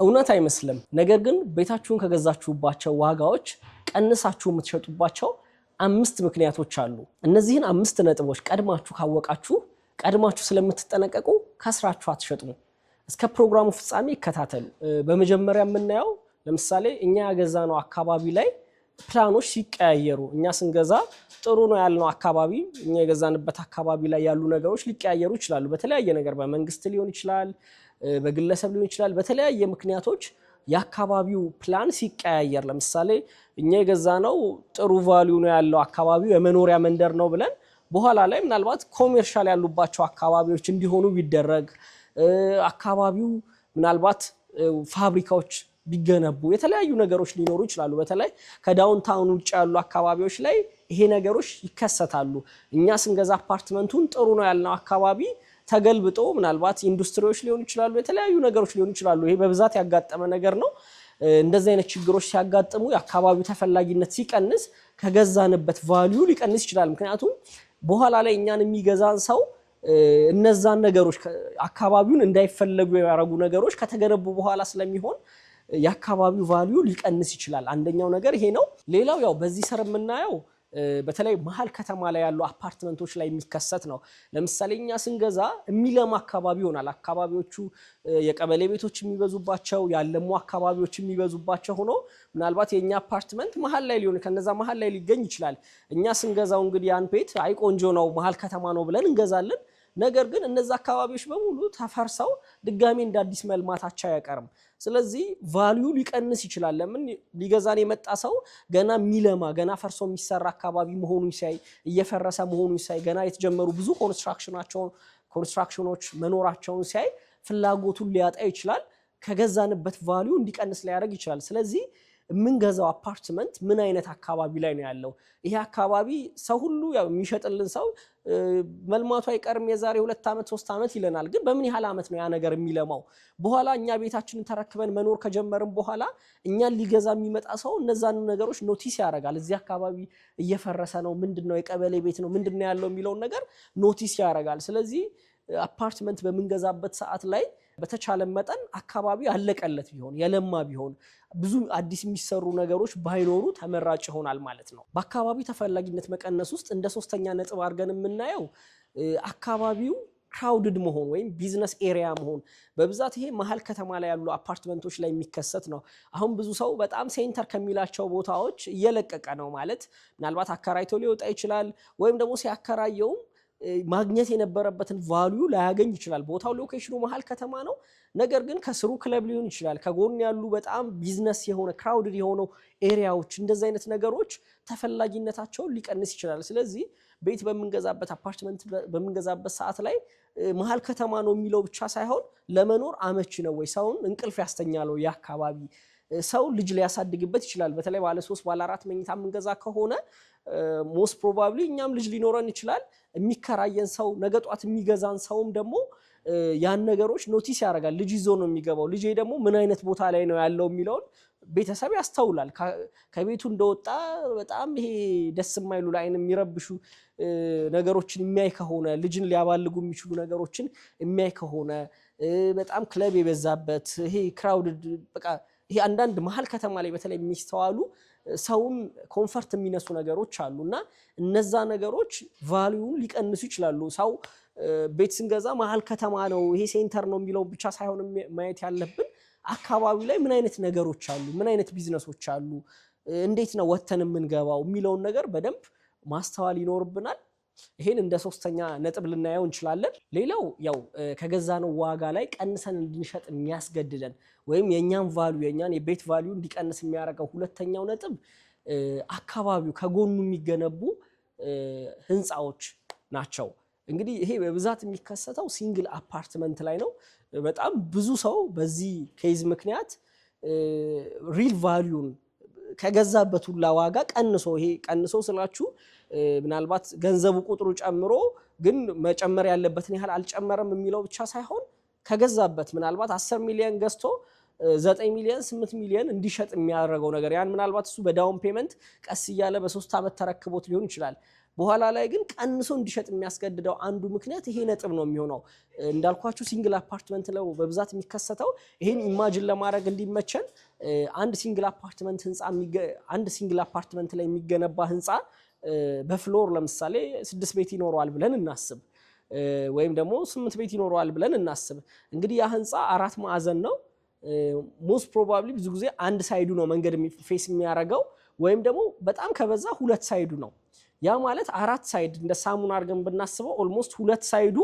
እውነት አይመስልም። ነገር ግን ቤታችሁን ከገዛችሁባቸው ዋጋዎች ቀንሳችሁ የምትሸጡባቸው 5 ምክንያቶች አሉ። እነዚህን 5 ነጥቦች ቀድማችሁ ካወቃችሁ ቀድማችሁ ስለምትጠነቀቁ ከስራችሁ አትሸጡም። እስከ ፕሮግራሙ ፍጻሜ ይከታተሉ። በመጀመሪያ የምናየው ለምሳሌ እኛ ያገዛነው አካባቢ ላይ ፕላኖች ሲቀያየሩ እኛ ስንገዛ ጥሩ ነው ያልነው አካባቢ እኛ የገዛንበት አካባቢ ላይ ያሉ ነገሮች ሊቀያየሩ ይችላሉ። በተለያየ ነገር በመንግስት ሊሆን ይችላል፣ በግለሰብ ሊሆን ይችላል። በተለያየ ምክንያቶች የአካባቢው ፕላን ሲቀያየር ለምሳሌ እኛ የገዛነው ጥሩ ቫልዩ ነው ያለው አካባቢው የመኖሪያ መንደር ነው ብለን በኋላ ላይ ምናልባት ኮሜርሻል ያሉባቸው አካባቢዎች እንዲሆኑ ቢደረግ አካባቢው ምናልባት ፋብሪካዎች ቢገነቡ የተለያዩ ነገሮች ሊኖሩ ይችላሉ። በተለይ ከዳውንታውን ውጭ ያሉ አካባቢዎች ላይ ይሄ ነገሮች ይከሰታሉ። እኛ ስንገዛ አፓርትመንቱን ጥሩ ነው ያልነው አካባቢ ተገልብጦ ምናልባት ኢንዱስትሪዎች ሊሆኑ ይችላሉ፣ የተለያዩ ነገሮች ሊሆኑ ይችላሉ። ይሄ በብዛት ያጋጠመ ነገር ነው። እንደዚህ አይነት ችግሮች ሲያጋጥሙ የአካባቢው ተፈላጊነት ሲቀንስ ከገዛንበት ቫልዩ ሊቀንስ ይችላል። ምክንያቱም በኋላ ላይ እኛን የሚገዛን ሰው እነዛን ነገሮች አካባቢውን እንዳይፈለጉ ያደረጉ ነገሮች ከተገነቡ በኋላ ስለሚሆን የአካባቢው ቫልዩ ሊቀንስ ይችላል። አንደኛው ነገር ይሄ ነው። ሌላው ያው በዚህ ስር የምናየው በተለይ መሀል ከተማ ላይ ያሉ አፓርትመንቶች ላይ የሚከሰት ነው። ለምሳሌ እኛ ስንገዛ የሚለማ አካባቢ ይሆናል። አካባቢዎቹ የቀበሌ ቤቶች የሚበዙባቸው ያለሙ አካባቢዎች የሚበዙባቸው ሆኖ ምናልባት የኛ አፓርትመንት መሀል ላይ ሊሆን ከነዛ መሀል ላይ ሊገኝ ይችላል። እኛ ስንገዛው እንግዲህ ያን ቤት አይ ቆንጆ ነው መሀል ከተማ ነው ብለን እንገዛለን። ነገር ግን እነዛ አካባቢዎች በሙሉ ተፈርሰው ድጋሚ እንደ አዲስ መልማታቸው አይቀርም። ስለዚህ ቫልዩ ሊቀንስ ይችላል። ለምን ሊገዛን የመጣ ሰው ገና ሚለማ ገና ፈርሶ የሚሰራ አካባቢ መሆኑን ሲያይ እየፈረሰ መሆኑን ሲያይ ገና የተጀመሩ ብዙ ኮንስትራክሽኖች መኖራቸውን ሲያይ ፍላጎቱን ሊያጣ ይችላል። ከገዛንበት ቫልዩ እንዲቀንስ ሊያደርግ ይችላል። ስለዚህ የምንገዛው አፓርትመንት ምን አይነት አካባቢ ላይ ነው ያለው? ይሄ አካባቢ ሰው ሁሉ ያው የሚሸጥልን ሰው መልማቱ አይቀርም የዛሬ 2 ዓመት 3 ዓመት ይለናል። ግን በምን ያህል ዓመት ነው ያ ነገር የሚለማው? በኋላ እኛ ቤታችንን ተረክበን መኖር ከጀመርን በኋላ እኛን ሊገዛ የሚመጣ ሰው እነዛን ነገሮች ኖቲስ ያደርጋል። እዚህ አካባቢ እየፈረሰ ነው፣ ምንድነው የቀበሌ ቤት ነው ምንድነው ያለው የሚለውን ነገር ኖቲስ ያደርጋል። ስለዚህ አፓርትመንት በምንገዛበት ሰዓት ላይ በተቻለ መጠን አካባቢ አለቀለት ቢሆን የለማ ቢሆን ብዙ አዲስ የሚሰሩ ነገሮች ባይኖሩ ተመራጭ ይሆናል ማለት ነው። በአካባቢ ተፈላጊነት መቀነስ ውስጥ እንደ 3ኛ ነጥብ አድርገን የምናየው አካባቢው ክራውድድ መሆን ወይም ቢዝነስ ኤሪያ መሆን። በብዛት ይሄ መሀል ከተማ ላይ ያሉ አፓርትመንቶች ላይ የሚከሰት ነው። አሁን ብዙ ሰው በጣም ሴንተር ከሚላቸው ቦታዎች እየለቀቀ ነው ማለት ምናልባት አከራይቶ ሊወጣ ይችላል፣ ወይም ደግሞ ሲያከራየውም ማግኘት የነበረበትን ቫልዩ ላያገኝ ይችላል። ቦታው ሎኬሽኑ መሀል ከተማ ነው፣ ነገር ግን ከስሩ ክለብ ሊሆን ይችላል። ከጎን ያሉ በጣም ቢዝነስ የሆነ ክራውድድ የሆነው ኤሪያዎች እንደዚህ አይነት ነገሮች ተፈላጊነታቸውን ሊቀንስ ይችላል። ስለዚህ ቤት በምንገዛበት አፓርትመንት በምንገዛበት ሰዓት ላይ መሀል ከተማ ነው የሚለው ብቻ ሳይሆን ለመኖር አመቺ ነው ወይ፣ ሰውን እንቅልፍ ያስተኛል ወይ፣ የአካባቢ ሰው ልጅ ሊያሳድግበት ይችላል። በተለይ ባለ 3 ባለ 4 መኝታ የምንገዛ ከሆነ ሞስት ፕሮባብሊ እኛም ልጅ ሊኖረን ይችላል። የሚከራየን ሰው ነገ ጧት የሚገዛን ሰውም ደግሞ ያን ነገሮች ኖቲስ ያደርጋል። ልጅ ይዞ ነው የሚገባው። ልጅ ደግሞ ምን አይነት ቦታ ላይ ነው ያለው የሚለውን ቤተሰብ ያስተውላል። ከቤቱ እንደወጣ በጣም ይሄ ደስ የማይሉ ለዓይን የሚረብሹ ነገሮችን የሚያይ ከሆነ ልጅን ሊያባልጉ የሚችሉ ነገሮችን የሚያይ ከሆነ በጣም ክለብ የበዛበት ይሄ ክራውድድ በቃ ይሄ አንዳንድ መሀል ከተማ ላይ በተለይ የሚስተዋሉ ሰውን ኮንፈርት የሚነሱ ነገሮች አሉና እነዛ ነገሮች ቫልዩን ሊቀንሱ ይችላሉ። ሰው ቤት ስንገዛ መሀል ከተማ ነው ይሄ ሴንተር ነው የሚለው ብቻ ሳይሆን ማየት ያለብን አካባቢው ላይ ምን አይነት ነገሮች አሉ፣ ምን አይነት ቢዝነሶች አሉ፣ እንዴት ነው ወተን የምንገባው የሚለውን ነገር በደንብ ማስተዋል ይኖርብናል። ይሄን እንደ 3ኛ ነጥብ ልናየው እንችላለን። ሌላው ያው ከገዛነው ዋጋ ላይ ቀንሰን እንድንሸጥ የሚያስገድደን ወይም የኛን ቫልዩ የኛን የቤት ቫልዩ እንዲቀንስ የሚያደርገው 2ኛው ነጥብ አካባቢው ከጎኑ የሚገነቡ ህንፃዎች ናቸው። እንግዲህ ይሄ በብዛት የሚከሰተው ሲንግል አፓርትመንት ላይ ነው። በጣም ብዙ ሰው በዚህ ኬዝ ምክንያት ሪል ቫልዩን ከገዛበት ሁላ ዋጋ ቀንሶ ስላችሁ ምናልባት ገንዘቡ ቁጥሩ ጨምሮ ግን መጨመር ያለበትን ያህል አልጨመረም የሚለው ብቻ ሳይሆን ከገዛበት ምናልባት 10 ሚሊዮን ገዝቶ 9 ሚሊዮን 8 ሚሊዮን እንዲሸጥ የሚያደርገው ነገር ያን ምናልባት እሱ በዳውን ፔመንት ቀስ እያለ በ3 ዓመት ተረክቦት ሊሆን ይችላል። በኋላ ላይ ግን ቀንሶ እንዲሸጥ የሚያስገድደው አንዱ ምክንያት ይሄ ነጥብ ነው የሚሆነው። እንዳልኳችሁ ሲንግል አፓርትመንት ነው በብዛት የሚከሰተው። ይሄን ኢማጂን ለማድረግ እንዲመቸን አንድ ሲንግል አፓርትመንት ላይ የሚገነባ ህንፃ በፍሎር ለምሳሌ 6 ቤት ይኖረዋል ብለን እናስብ፣ ወይም ደግሞ 8 ቤት ይኖረዋል ብለን እናስብ። እንግዲህ ያ ህንፃ 4 ማዕዘን ነው። ሞስት ፕሮባብሊ ብዙ ጊዜ አንድ ሳይዱ ነው መንገድ ፌስ የሚያደርገው፣ ወይም ደግሞ በጣም ከበዛ 2 ሳይዱ ነው። ያ ማለት 4 ሳይድ እንደ ሳሙን አድርገን ብናስበው ኦልሞስት 2 ሳይዱ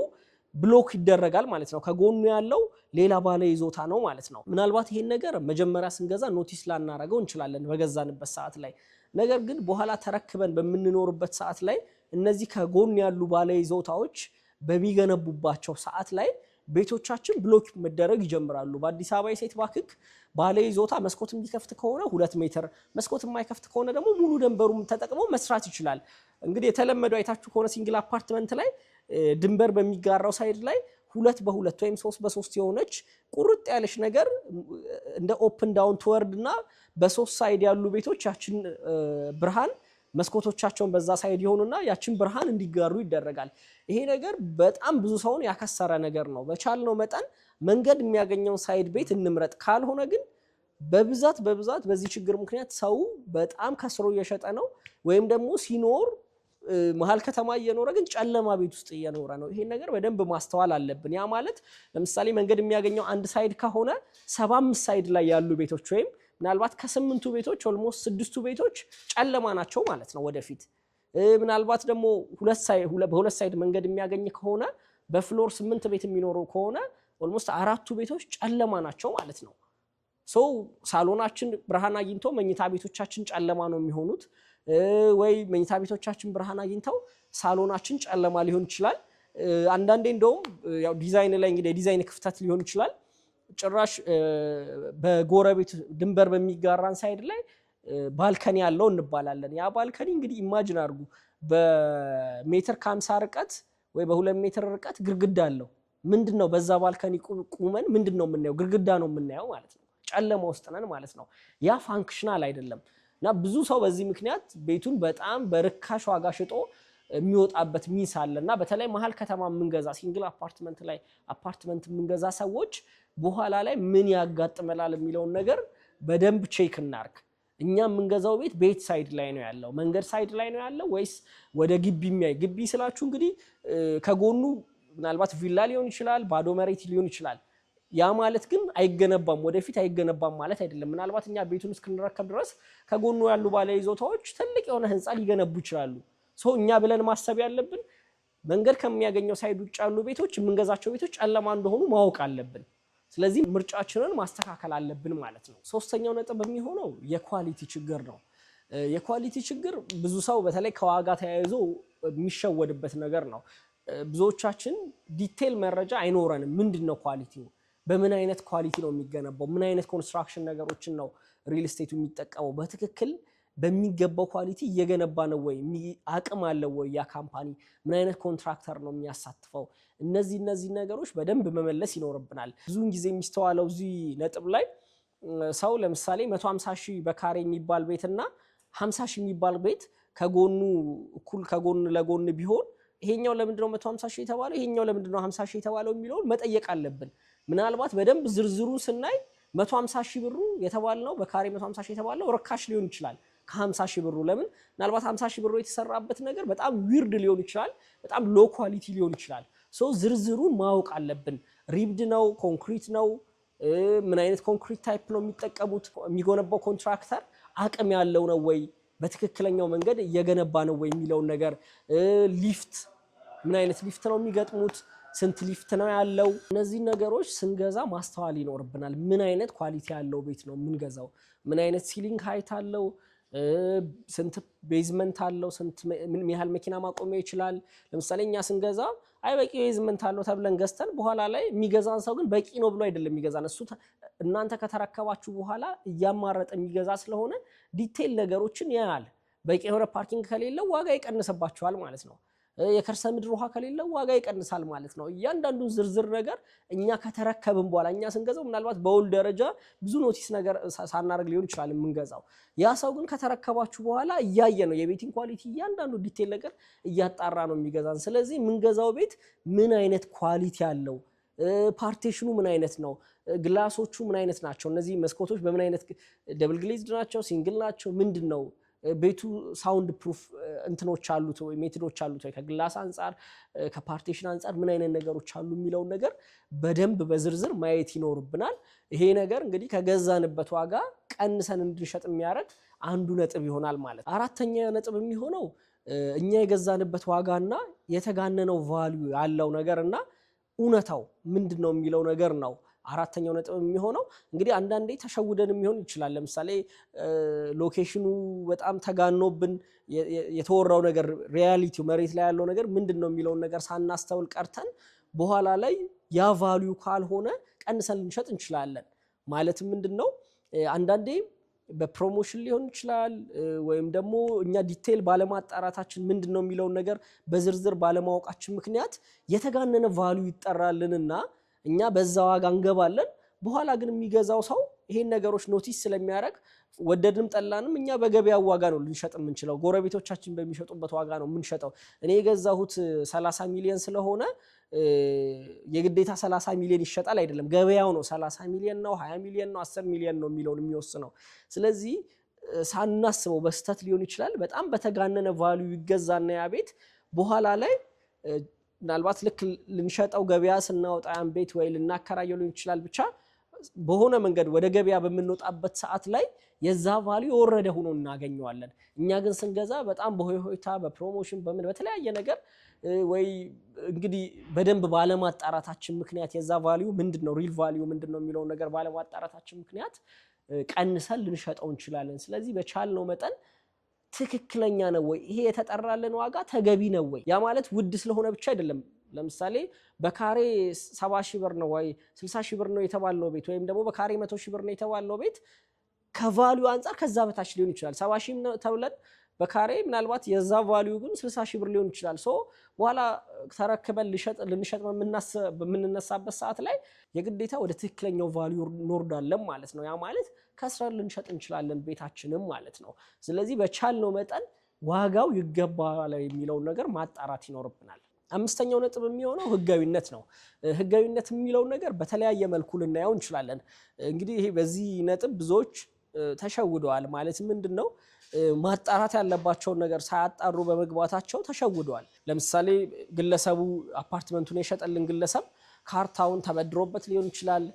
ብሎክ ይደረጋል ማለት ነው። ከጎኑ ያለው ሌላ ባለ ይዞታ ነው ማለት ነው። ምናልባት ይሄን ነገር መጀመሪያ ስንገዛ ኖቲስ ላናረገው እንችላለን በገዛንበት ሰዓት ላይ። ነገር ግን በኋላ ተረክበን በምንኖርበት ሰዓት ላይ እነዚህ ከጎን ያሉ ባለ ይዞታዎች በሚገነቡባቸው ሰዓት ላይ ቤቶቻችን ብሎክ መደረግ ይጀምራሉ። በአዲስ አበባ የሴት ባንክ ህግ ባለ ይዞታ መስኮት የሚከፍት ከሆነ 2 ሜትር፣ መስኮት የማይከፍት ከሆነ ደግሞ ሙሉ ደንበሩን ተጠቅመው መስራት ይችላል። እንግዲህ የተለመደው አይታችሁ ከሆነ ሲንግል አፓርትመንት ላይ ድንበር በሚጋራው ሳይድ ላይ 2 በ2 ወይም 3 በ3 የሆነች ቁርጥ ያለች ነገር እንደ ኦፕን ዳውን ትወርድና በ3 ሳይድ ያሉ ቤቶች ያችን ብርሃን መስኮቶቻቸውን በዛ ሳይድ ይሆኑና ያችን ብርሃን እንዲጋሩ ይደረጋል። ይሄ ነገር በጣም ብዙ ሰውን ያከሰረ ነገር ነው። በቻልነው መጠን መንገድ የሚያገኘውን ሳይድ ቤት እንምረጥ። ካልሆነ ግን በብዛት በዚህ ችግር ምክንያት ሰው በጣም ከስሮ እየሸጠ ነው፣ ወይም ደግሞ ሲኖር መሀል ከተማ እየኖረ ግን ጨለማ ቤት ውስጥ እየኖረ ነው። ይሄን ነገር በደንብ ማስተዋል አለብን። ያ ማለት ለምሳሌ መንገድ የሚያገኘው አንድ ሳይድ ከሆነ 75 ሳይድ ላይ ያሉ ቤቶች ወይም ምናልባት ከ8ቱ ቤቶች ኦልሞስት 6ቱ ቤቶች ጨለማ ናቸው ማለት ነው ወደፊት። ምናልባት ደግሞ በሁለት ሳይድ መንገድ የሚያገኝ ከሆነ በፍሎር 8 ቤት የሚኖረው ከሆነ ኦልሞስት 4ቱ ቤቶች ጨለማ ናቸው ማለት ነው። ሳሎናችን ብርሃን አግኝቶ መኝታ ቤቶቻችን ጨለማ ነው የሚሆኑት፣ ወይ መኝታ ቤቶቻችን ብርሃን አግኝተው ሳሎናችን ጨለማ ሊሆን ይችላል። አንዳንዴ እንደውም ያው ዲዛይን ላይ እንግዲህ የዲዛይን ክፍተት ሊሆን ይችላል። ጭራሽ በጎረቤት ድንበር በሚጋራን ሳይድ ላይ ባልከኒ ያለው እንባላለን። ያ ባልከኒ እንግዲህ ኢማጂን አድርጉ፣ በሜትር ከ50 ርቀት ወይ በ2 ሜትር ርቀት ግድግዳ አለው። ምንድነው በዛ ባልከኒ ቁመን ምንድነው የምናየው? ግድግዳ ነው የምናየው ማለት ነው። ጨለማ ውስጥ ነን ማለት ነው። ያ ፋንክሽናል አይደለም። እና ብዙ ሰው በዚህ ምክንያት ቤቱን በጣም በርካሽ ዋጋ ሽጦ የሚወጣበት ሚስ አለና በተለይ መሀል ከተማ የምንገዛ ሲንግል አፓርትመንት ላይ አፓርትመንት የምንገዛ ሰዎች በኋላ ላይ ምን ያጋጥመናል የሚለውን ነገር በደንብ ቼክ እናርግ። እኛ የምንገዛው ቤት ሳይድ ላይ ነው ያለው፣ መንገድ ሳይድ ላይ ነው ያለው ወይስ ወደ ግቢ የሚያይ? ግቢ ስላችሁ እንግዲህ ከጎኑ ምናልባት ቪላ ሊሆን ይችላል፣ ባዶ መሬት ሊሆን ይችላል። ያ ማለት ግን አይገነባም፣ ወደፊት አይገነባም ማለት አይደለም። ምናልባት እኛ ቤቱን እስክንረከብ ድረስ ከጎኑ ያሉ ባለ ይዞታዎች ትልቅ የሆነ ህንፃ ሊገነቡ ይችላሉ። እኛ ብለን ማሰብ ያለብን መንገድ ከሚያገኘው ሳይድ ውጭ ያሉ ቤቶች የምንገዛቸው ቤቶች ጨለማ እንደሆኑ ማወቅ አለብን። ስለዚህ ምርጫችንን ማስተካከል አለብን ማለት ነው። ሶስተኛው ነጥብ የሚሆነው የኳሊቲ ችግር ነው። የኳሊቲ ችግር ብዙ ሰው በተለይ ከዋጋ ተያይዞ የሚሸወድበት ነገር ነው። ብዙዎቻችን ዲቴል መረጃ አይኖረንም። ምንድነው ኳሊቲው? በምን አይነት ኳሊቲ ነው የሚገነባው? ምን አይነት ኮንስትራክሽን ነገሮችን ነው ሪል ስቴቱ የሚጠቀመው? በትክክል በሚገባው ኳሊቲ እየገነባ ነው ወይ? አቅም አለው ወይ? ያ ካምፓኒ ምን አይነት ኮንትራክተር ነው የሚያሳትፈው? እነዚህ ነገሮች በደንብ መመለስ ይኖርብናል። ብዙውን ጊዜ የሚስተዋለው እዚህ ነጥብ ላይ ሰው ለምሳሌ 150 ሺህ በካሬ የሚባል ቤትና 50 ሺህ የሚባል ቤት ከጎኑ እኩል ከጎን ለጎን ቢሆን ይሄኛው ለምንድነው 150 ሺህ የተባለው ይሄኛው ለምንድነው 50 ሺህ የተባለው የሚለውን መጠየቅ አለብን። ምናልባት በደንብ ዝርዝሩን ስናይ 150 ሺህ ብሩ የተባለው በካሬ 150 ሺህ የተባለው ርካሽ ሊሆን ይችላል ከ50 ሺህ ብሩ። ለምን? ምናልባት 50 ሺህ ብሩ የተሰራበት ነገር በጣም ዊርድ ሊሆን ይችላል፣ በጣም ሎ ኳሊቲ ሊሆን ይችላል። ዝርዝሩን ማወቅ አለብን። ሪብድ ነው? ኮንክሪት ነው? ምን አይነት ኮንክሪት ታይፕ ነው የሚጠቀሙት? የሚገነባው ኮንትራክተር አቅም ያለው ነው ወይ? በትክክለኛው መንገድ እየገነባ ነው ወይ የሚለውን ነገር፣ ሊፍት ምን አይነት ሊፍት ነው የሚገጥሙት? ስንት ሊፍት ነው ያለው? እነዚህ ነገሮች ስንገዛ ማስተዋል ይኖርብናል። ምን አይነት ኳሊቲ ያለው ቤት ነው የምንገዛው? ምን አይነት ሲሊንግ ሃይት አለው? ስንት ቤዝመንት አለው? ምን ያህል መኪና ማቆሚያ ይችላል? ለምሳሌ እኛ ስንገዛ አይ በቂ ቤዝመንት አለው ተብለን ገዝተን በኋላ ላይ የሚገዛን ሰው ግን በቂ ነው ብሎ አይደለም የሚገዛን። እሱ እናንተ ከተረከባችሁ በኋላ እያማረጠ የሚገዛ ስለሆነ ዲቴል ነገሮችን ያያል። በቂ የሆነ ፓርኪንግ ከሌለው ዋጋ ይቀንስባችኋል ማለት ነው። የከርሰ ምድር ውሃ ከሌለ ዋጋ ይቀንሳል ማለት ነው። እያንዳንዱን ዝርዝር ነገር እኛ ከተረከብን በኋላ እኛ ስንገዛው ምናልባት በውል ደረጃ ብዙ ኖቲስ ነገር ሳናደርግ ሊሆን ይችላል የምንገዛው። ያ ሰው ግን ከተረከባችሁ በኋላ እያየ ነው የቤቲንግ ኳሊቲ እያንዳንዱ ዲቴል ነገር እያጣራ ነው የሚገዛን። ስለዚህ የምንገዛው ቤት ምን አይነት ኳሊቲ አለው፣ ፓርቴሽኑ ምን አይነት ነው፣ ግላሶቹ ምን አይነት ናቸው፣ እነዚህ መስኮቶች በምን አይነት ደብል ግሌዝድ ናቸው፣ ሲንግል ናቸው፣ ምንድነው ቤቱ ሳውንድ ፕሩፍ እንትኖች አሉት ወይ ሜትዶች አሉት ወይ ከግላስ አንፃር ከፓርቲሽን አንፃር ምን አይነት ነገሮች አሉ የሚለው ነገር በደንብ በዝርዝር ማየት ይኖርብናል። ይሄ ነገር እንግዲህ ከገዛንበት ዋጋ ቀንሰን እንድንሸጥ የሚያደርግ አንዱ ነጥብ ይሆናል ማለት። አራተኛ ነጥብ የሚሆነው እኛ የገዛንበት ዋጋና የተጋነነው ቫልዩ ያለው ነገርና እውነታው ምንድነው የሚለው ነገር ነው። አራተኛው ነጥብ የሚሆነው እንግዲህ አንዳንዴ ተሸውደን የሚሆን ይችላል። ለምሳሌ ሎኬሽኑ በጣም ተጋኖብን የተወራው ነገር ሪያሊቲው መሬት ላይ ያለው ነገር ምንድነው የሚለው ነገር ሳናስተውል ቀርተን በኋላ ላይ ያ ቫልዩ ካልሆነ ቀንሰን ልንሸጥ እንችላለን። ማለት ምንድነው አንዳንዴ በፕሮሞሽን ሊሆን ይችላል ወይም ደግሞ እኛ ዲቴል ባለማጣራታችን ምንድነው የሚለው ነገር በዝርዝር ባለማወቃችን ምክንያት የተጋነነ ቫልዩ ይጠራልንና እኛ በዛ ዋጋ እንገባለን። በኋላ ግን የሚገዛው ሰው ይሄን ነገሮች ኖቲስ ስለሚያደርግ ወደድንም ጠላንም እኛ በገበያው ዋጋ ነው ልንሸጥ የምንችለው። ጎረቤቶቻችን በሚሸጡበት ዋጋ ነው የምንሸጠው። እኔ የገዛሁት 30 ሚሊዮን ስለሆነ የግዴታ 30 ሚሊዮን ይሸጣል አይደለም። ገበያው ነው 30 ሚሊዮን ነው 20 ሚሊዮን ነው 10 ሚሊዮን ነው የሚለውን የሚወስነው። ስለዚህ ሳናስበው በስተት ሊሆን ይችላል በጣም በተጋነነ ቫልዩ ይገዛና ያ ቤት በኋላ ላይ ምናልባት ልክ ልንሸጠው ገበያ ስናወጣ ያን ቤት ወይ ልናከራየው ሊሆን ይችላል። ብቻ በሆነ መንገድ ወደ ገበያ በምንወጣበት ሰዓት ላይ የዛ ቫልዩ ወረደ ሆኖ እናገኘዋለን። እኛ ግን ስንገዛ በጣም በሆይሆይታ በፕሮሞሽን በተለያየ ነገር ወይ እንግዲህ በደንብ ባለማጣራታችን ምክንያት የዛ ቫልዩ ምንድነው ሪል ቫልዩ ምንድነው የሚለው ነገር ባለማጣራታችን ምክንያት ቀንሰን ልንሸጠው እንችላለን። ስለዚህ በቻልነው መጠን ትክክለኛ ነው ወይ ይሄ የተጠራልን ዋጋ ተገቢ ነው ወይ? ያ ማለት ውድ ስለሆነ ብቻ አይደለም። ለምሳሌ በካሬ 70 ሺህ ብር ነው ወይ 60 ሺህ ብር ነው የተባለው ቤት ወይም ደግሞ በካሬ 100 ሺህ ብር ነው የተባለው ቤት ከቫልዩ አንፃር ከዛ በታች ሊሆን ይችላል። 70 ሺህ ተብለን በካሬ ምናልባት የዛ ቫልዩ ግን 60 ሺህ ብር ሊሆን ይችላል። በኋላ ተረክበን ልንሸጥ በምንነሳበት ሰዓት ላይ የግዴታ ወደ ትክክለኛው ቫልዩ እንወርዳለን ማለት ነው። ያ ማለት ከስረን ልንሸጥ እንችላለን ቤታችንም ማለት ነው። ስለዚህ በቻልነው መጠን ዋጋው ይገባዋል የሚለው ነገር ማጣራት ይኖርብናል። አምስተኛው ነጥብ የሚሆነው ህጋዊነት ነው። ህጋዊነት የሚለው ነገር በተለያየ መልኩ ልናየው እንችላለን። እንግዲህ ይሄ በዚህ ነጥብ ብዙዎች ተሸውደዋል። ማለት ምንድነው ማጣራት ያለባቸውን ነገር ሳያጣሩ በመግባታቸው ተሸውደዋል። ለምሳሌ ግለሰቡ አፓርትመንቱን የሸጠልን ግለሰብ ካርታውን ተበድሮበት ሊሆን ይችላል።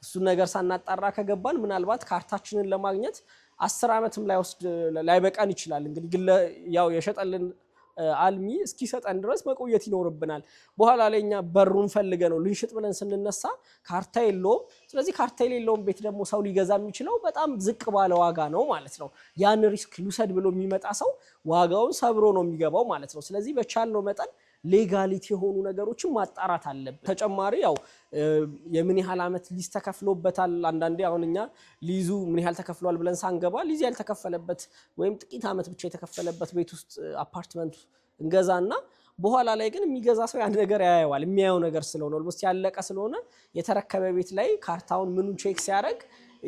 እሱ ነገር ሳናጣራ ከገባን ምናልባት ካርታችንን ለማግኘት 10 ዓመትም ላይበቃን ይችላል። እንግዲህ ያው የሸጠልን አልሚ እስኪሰጠን ድረስ መቆየት ይኖርብናል። በኋላ ላይ እኛ በሩን ፈልገ ነው ልንሽጥ ብለን ስንነሳ ካርታ የለውም። ስለዚህ ካርታ የሌለውን ቤት ደግሞ ሰው ሊገዛ የሚችለው በጣም ዝቅ ባለ ዋጋ ነው ማለት ነው። ያን ሪስክ ልውሰድ ብሎ የሚመጣ ሰው ዋጋውን ሰብሮ ነው የሚገባው ማለት ነው። ስለዚህ በቻልነው መጠን ሌጋሊቲ የሆኑ ነገሮችን ማጣራት አለብን። ተጨማሪ ያው የምን ያህል ዓመት ሊዝ ተከፍሎበታል። አንዳንዴ አሁን እኛ ሊዙ ምን ያህል ተከፍሏል ብለን ሳንገባ ሊዝ ያልተከፈለበት ወይም ጥቂት ዓመት ብቻ የተከፈለበት ቤት ውስጥ አፓርትመንት እንገዛና በኋላ ላይ ግን የሚገዛ ሰው ያን ነገር ያየዋል። የሚያየው ነገር ስለሆነ ኦልሞስት ያለቀ ስለሆነ የተረከበ ቤት ላይ ካርታውን ምኑን ቼክ ሲያደርግ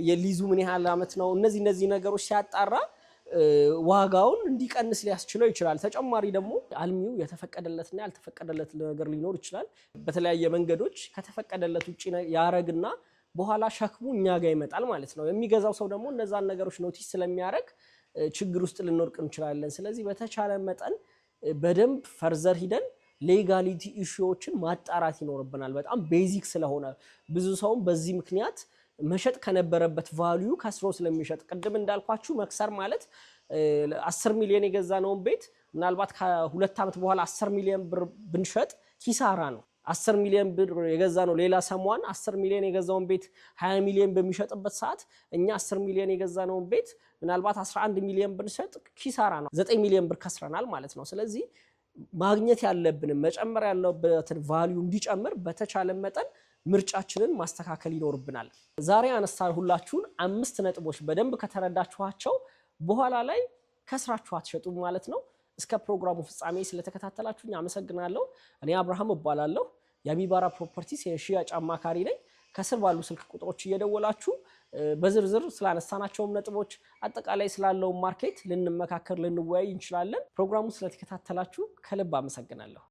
የሊዙ ምን ያህል ዓመት ነው እነዚህ ነገሮች ሲያጣራ ዋጋውን እንዲቀንስ ሊያስችለው ይችላል። ተጨማሪ ደግሞ አልሚው የተፈቀደለትና ያልተፈቀደለት ነገር ሊኖር ይችላል። በተለያየ መንገዶች ከተፈቀደለት ውጪ ያረግና በኋላ ሸክሙ እኛ ጋር ይመጣል ማለት ነው። የሚገዛው ሰው ደግሞ እነዛን ነገሮች ኖቲስ ስለሚያደርግ ችግር ውስጥ ልንወርቅ እንችላለን። ስለዚህ በተቻለ መጠን በደንብ ፈርዘር ሂደን ሌጋሊቲ ኢሹዎችን ማጣራት ይኖርብናል። በጣም ቤዚክ ስለሆነ ብዙ ሰውም በዚህ ምክንያት መሸጥ ከነበረበት ቫልዩ ከስሮ ስለሚሸጥ ቅድም እንዳልኳችሁ መክሰር ማለት 10 ሚሊዮን የገዛነውን ቤት ምናልባት ከ2 ዓመት በኋላ 10 ሚሊዮን ብር ብንሸጥ ኪሳራ ነው። 10 ሚሊዮን ብር የገዛነው ሌላ ሰሟን 10 ሚሊዮን የገዛውን ቤት 20 ሚሊዮን በሚሸጥበት ሰዓት እኛ 10 ሚሊዮን የገዛነውን ቤት ምናልባት 11 ሚሊዮን ብንሸጥ ኪሳራ ነው። 9 ሚሊዮን ብር ከስረናል ማለት ነው። ስለዚህ ማግኘት ያለብንን መጨመር ያለበትን ቫልዩ እንዲጨምር በተቻለ መጠን ምርጫችንን ማስተካከል ይኖርብናል። ዛሬ አነሳሁላችሁን 5 ነጥቦች በደንብ ከተረዳችኋቸው በኋላ ላይ ከስራችሁ አትሸጡም ማለት ነው። እስከ ፕሮግራሙ ፍጻሜ ስለተከታተላችሁኝ አመሰግናለሁ። እኔ አብርሃም እባላለሁ። የአሚባራ ፕሮፐርቲስ የሽያጭ አማካሪ ነኝ። ከስር ባሉ ስልክ ቁጥሮች እየደወላችሁ በዝርዝር ስላነሳናቸውም ነጥቦች አጠቃላይ ስላለው ማርኬት ልንመካከር ልንወያይ እንችላለን። ፕሮግራሙ ስለተከታተላችሁ ከልብ አመሰግናለሁ።